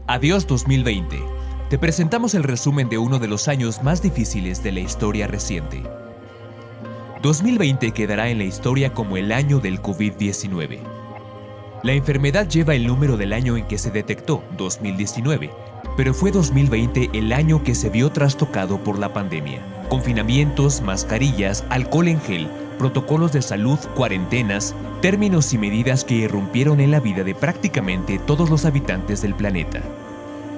Adiós 2020. Te presentamos el resumen de uno de los años más difíciles de la historia reciente. 2020 quedará en la historia como el año del COVID-19. La enfermedad lleva el número del año en que se detectó, 2019, pero fue 2020 el año que se vio trastocado por la pandemia. Confinamientos, mascarillas, alcohol en gel, protocolos de salud, cuarentenas, términos y medidas que irrumpieron en la vida de prácticamente todos los habitantes del planeta.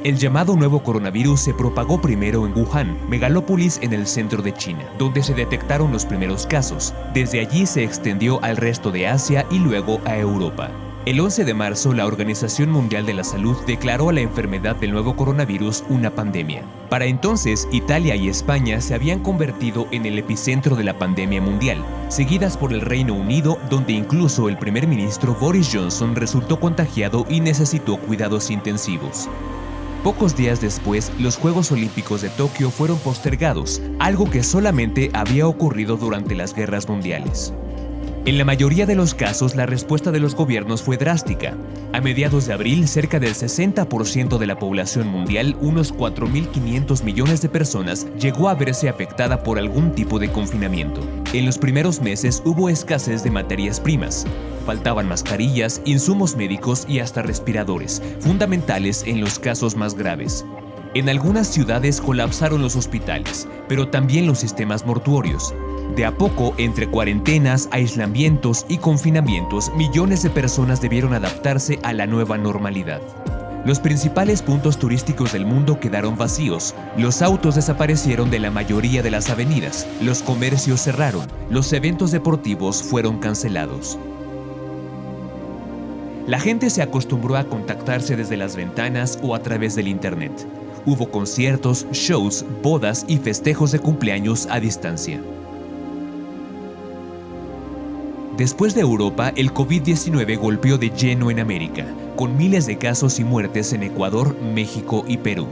El llamado nuevo coronavirus se propagó primero en Wuhan, megalópolis en el centro de China, donde se detectaron los primeros casos. Desde allí se extendió al resto de Asia y luego a Europa. El 11 de marzo, la Organización Mundial de la Salud declaró a la enfermedad del nuevo coronavirus una pandemia. Para entonces, Italia y España se habían convertido en el epicentro de la pandemia mundial, seguidas por el Reino Unido, donde incluso el primer ministro Boris Johnson resultó contagiado y necesitó cuidados intensivos. Pocos días después, los Juegos Olímpicos de Tokio fueron postergados, algo que solamente había ocurrido durante las guerras mundiales. En la mayoría de los casos, la respuesta de los gobiernos fue drástica. A mediados de abril, cerca del 60% de la población mundial, unos 4.500 millones de personas, llegó a verse afectada por algún tipo de confinamiento. En los primeros meses hubo escasez de materias primas. Faltaban mascarillas, insumos médicos y hasta respiradores, fundamentales en los casos más graves. En algunas ciudades colapsaron los hospitales, pero también los sistemas mortuorios. De a poco, entre cuarentenas, aislamientos y confinamientos, millones de personas debieron adaptarse a la nueva normalidad. Los principales puntos turísticos del mundo quedaron vacíos, los autos desaparecieron de la mayoría de las avenidas, los comercios cerraron, los eventos deportivos fueron cancelados. La gente se acostumbró a contactarse desde las ventanas o a través del internet. Hubo conciertos, shows, bodas y festejos de cumpleaños a distancia. Después de Europa, el COVID-19 golpeó de lleno en América, con miles de casos y muertes en Ecuador, México y Perú.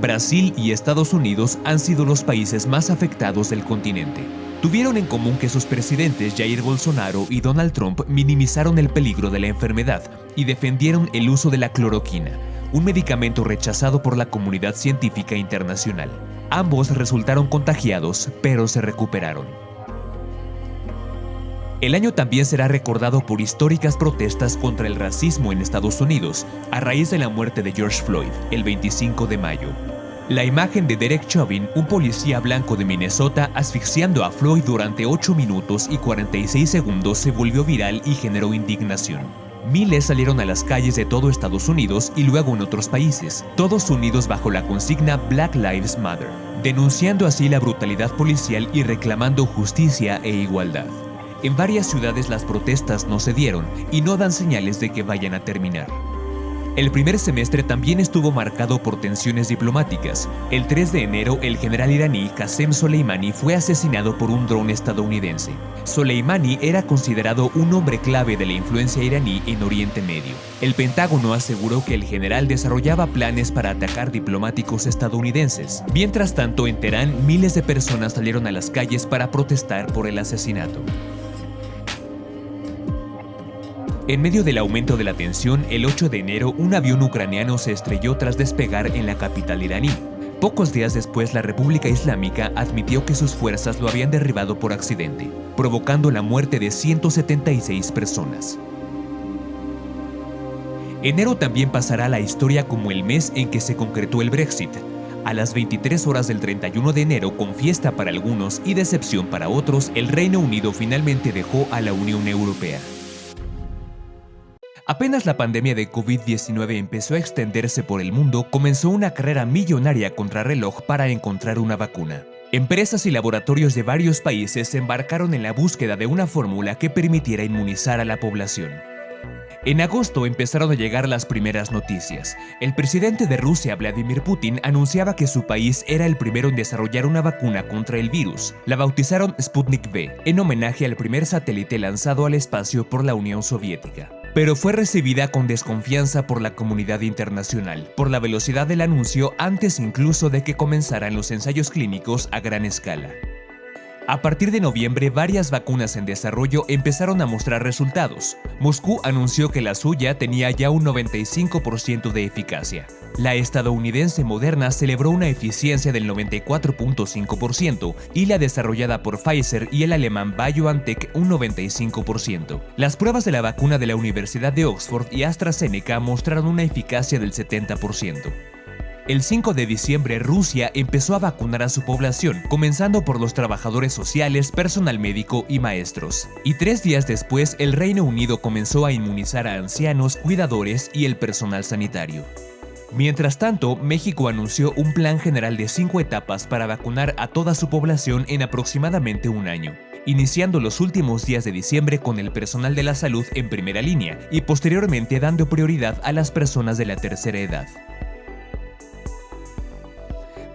Brasil y Estados Unidos han sido los países más afectados del continente. Tuvieron en común que sus presidentes Jair Bolsonaro y Donald Trump minimizaron el peligro de la enfermedad y defendieron el uso de la cloroquina, un medicamento rechazado por la comunidad científica internacional. Ambos resultaron contagiados, pero se recuperaron. El año también será recordado por históricas protestas contra el racismo en Estados Unidos, a raíz de la muerte de George Floyd, el 25 de mayo. La imagen de Derek Chauvin, un policía blanco de Minnesota, asfixiando a Floyd durante 8 minutos y 46 segundos se volvió viral y generó indignación. Miles salieron a las calles de todo Estados Unidos y luego en otros países, todos unidos bajo la consigna Black Lives Matter, denunciando así la brutalidad policial y reclamando justicia e igualdad. En varias ciudades las protestas no cedieron y no dan señales de que vayan a terminar. El primer semestre también estuvo marcado por tensiones diplomáticas. El 3 de enero, el general iraní Qasem Soleimani fue asesinado por un dron estadounidense. Soleimani era considerado un hombre clave de la influencia iraní en Oriente Medio. El Pentágono aseguró que el general desarrollaba planes para atacar diplomáticos estadounidenses. Mientras tanto, en Teherán, miles de personas salieron a las calles para protestar por el asesinato. En medio del aumento de la tensión, el 8 de enero, un avión ucraniano se estrelló tras despegar en la capital iraní. Pocos días después, la República Islámica admitió que sus fuerzas lo habían derribado por accidente, provocando la muerte de 176 personas. Enero también pasará a la historia como el mes en que se concretó el Brexit. A las 23 horas del 31 de enero, con fiesta para algunos y decepción para otros, el Reino Unido finalmente dejó a la Unión Europea. Apenas la pandemia de COVID-19 empezó a extenderse por el mundo, comenzó una carrera millonaria contrarreloj para encontrar una vacuna. Empresas y laboratorios de varios países se embarcaron en la búsqueda de una fórmula que permitiera inmunizar a la población. En agosto empezaron a llegar las primeras noticias. El presidente de Rusia, Vladimir Putin, anunciaba que su país era el primero en desarrollar una vacuna contra el virus. La bautizaron Sputnik V, en homenaje al primer satélite lanzado al espacio por la Unión Soviética. Pero fue recibida con desconfianza por la comunidad internacional, por la velocidad del anuncio antes incluso de que comenzaran los ensayos clínicos a gran escala. A partir de noviembre, varias vacunas en desarrollo empezaron a mostrar resultados. Moscú anunció que la suya tenía ya un 95% de eficacia. La estadounidense Moderna celebró una eficiencia del 94.5% y la desarrollada por Pfizer y el alemán BioNTech un 95%. Las pruebas de la vacuna de la Universidad de Oxford y AstraZeneca mostraron una eficacia del 70%. El 5 de diciembre, Rusia empezó a vacunar a su población, comenzando por los trabajadores sociales, personal médico y maestros. Y 3 días después, el Reino Unido comenzó a inmunizar a ancianos, cuidadores y el personal sanitario. Mientras tanto, México anunció un plan general de 5 etapas para vacunar a toda su población en aproximadamente un año, iniciando los últimos días de diciembre con el personal de la salud en primera línea y posteriormente dando prioridad a las personas de la tercera edad.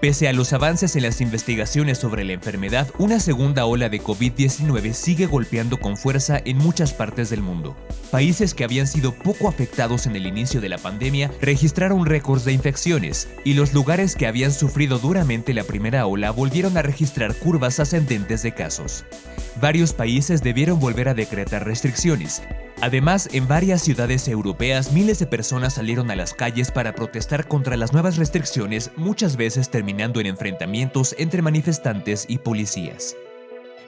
Pese a los avances en las investigaciones sobre la enfermedad, una segunda ola de COVID-19 sigue golpeando con fuerza en muchas partes del mundo. Países que habían sido poco afectados en el inicio de la pandemia registraron récords de infecciones, y los lugares que habían sufrido duramente la primera ola volvieron a registrar curvas ascendentes de casos. Varios países debieron volver a decretar restricciones. Además, en varias ciudades europeas, miles de personas salieron a las calles para protestar contra las nuevas restricciones, muchas veces terminando en enfrentamientos entre manifestantes y policías.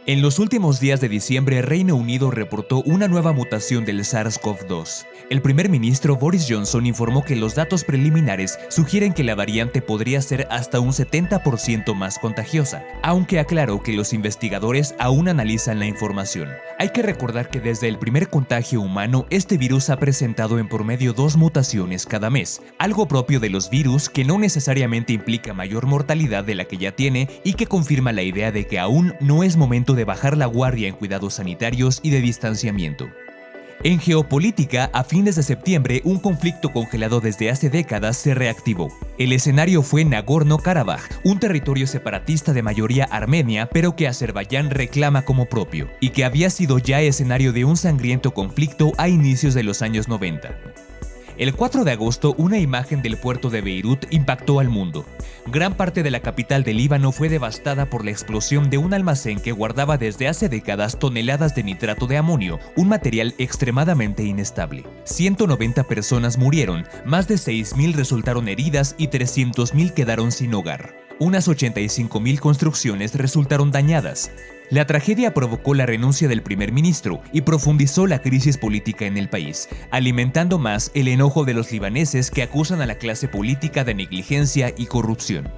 En los últimos días de diciembre, Reino Unido reportó una nueva mutación del SARS-CoV-2. El primer ministro Boris Johnson informó que los datos preliminares sugieren que la variante podría ser hasta un 70% más contagiosa, aunque aclaró que los investigadores aún analizan la información. Hay que recordar que desde el primer contagio humano, este virus ha presentado en promedio 2 mutaciones cada mes, algo propio de los virus que no necesariamente implica mayor mortalidad de la que ya tiene y que confirma la idea de que aún no es momento de bajar la guardia en cuidados sanitarios y de distanciamiento. En geopolítica, a fines de septiembre, un conflicto congelado desde hace décadas se reactivó. El escenario fue Nagorno-Karabaj, un territorio separatista de mayoría armenia, pero que Azerbaiyán reclama como propio, y que había sido ya escenario de un sangriento conflicto a inicios de los años 90. El 4 de agosto, una imagen del puerto de Beirut impactó al mundo. Gran parte de la capital del Líbano fue devastada por la explosión de un almacén que guardaba desde hace décadas toneladas de nitrato de amonio, un material extremadamente inestable. 190 personas murieron, más de 6.000 resultaron heridas y 300.000 quedaron sin hogar. Unas 85.000 construcciones resultaron dañadas. La tragedia provocó la renuncia del primer ministro y profundizó la crisis política en el país, alimentando más el enojo de los libaneses que acusan a la clase política de negligencia y corrupción.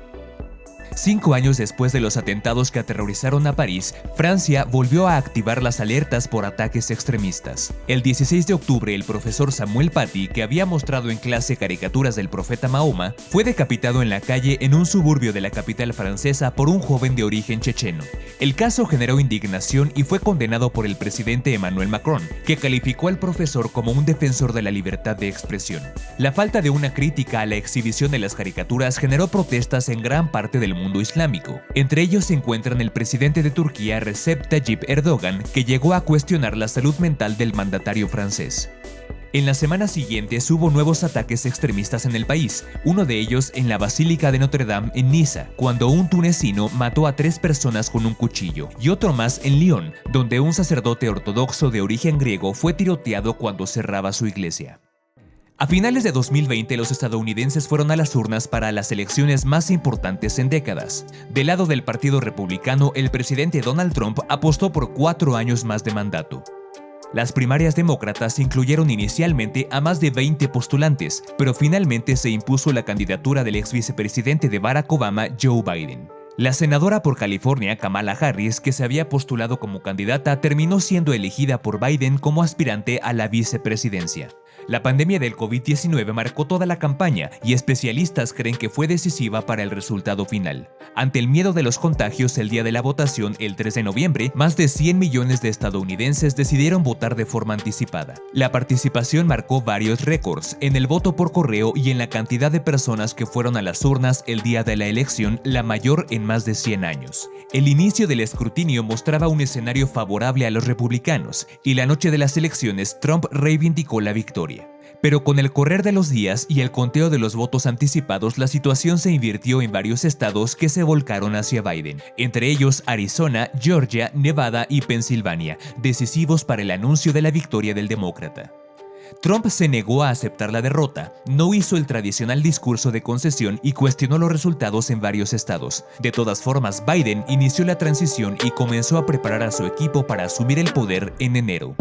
5 años después de los atentados que aterrorizaron a París, Francia volvió a activar las alertas por ataques extremistas. El 16 de octubre, el profesor Samuel Paty, que había mostrado en clase caricaturas del profeta Mahoma, fue decapitado en la calle en un suburbio de la capital francesa por un joven de origen checheno. El caso generó indignación y fue condenado por el presidente Emmanuel Macron, que calificó al profesor como un defensor de la libertad de expresión. La falta de una crítica a la exhibición de las caricaturas generó protestas en gran parte del mundo islámico. Entre ellos se encuentran el presidente de Turquía, Recep Tayyip Erdogan, que llegó a cuestionar la salud mental del mandatario francés. En las semanas siguientes hubo nuevos ataques extremistas en el país, uno de ellos en la Basílica de Notre Dame en Niza, cuando un tunecino mató a 3 personas con un cuchillo, y otro más en Lyon, donde un sacerdote ortodoxo de origen griego fue tiroteado cuando cerraba su iglesia. A finales de 2020, los estadounidenses fueron a las urnas para las elecciones más importantes en décadas. Del lado del Partido Republicano, el presidente Donald Trump apostó por 4 años más de mandato. Las primarias demócratas incluyeron inicialmente a más de 20 postulantes, pero finalmente se impuso la candidatura del ex vicepresidente de Barack Obama, Joe Biden. La senadora por California, Kamala Harris, que se había postulado como candidata, terminó siendo elegida por Biden como aspirante a la vicepresidencia. La pandemia del COVID-19 marcó toda la campaña y especialistas creen que fue decisiva para el resultado final. Ante el miedo de los contagios el día de la votación, el 3 de noviembre, más de 100 millones de estadounidenses decidieron votar de forma anticipada. La participación marcó varios récords en el voto por correo y en la cantidad de personas que fueron a las urnas el día de la elección, la mayor en más de 100 años. El inicio del escrutinio mostraba un escenario favorable a los republicanos y la noche de las elecciones Trump reivindicó la victoria. Pero con el correr de los días y el conteo de los votos anticipados, la situación se invirtió en varios estados que se volcaron hacia Biden, entre ellos Arizona, Georgia, Nevada y Pensilvania, decisivos para el anuncio de la victoria del demócrata. Trump se negó a aceptar la derrota, no hizo el tradicional discurso de concesión y cuestionó los resultados en varios estados. De todas formas, Biden inició la transición y comenzó a preparar a su equipo para asumir el poder en enero.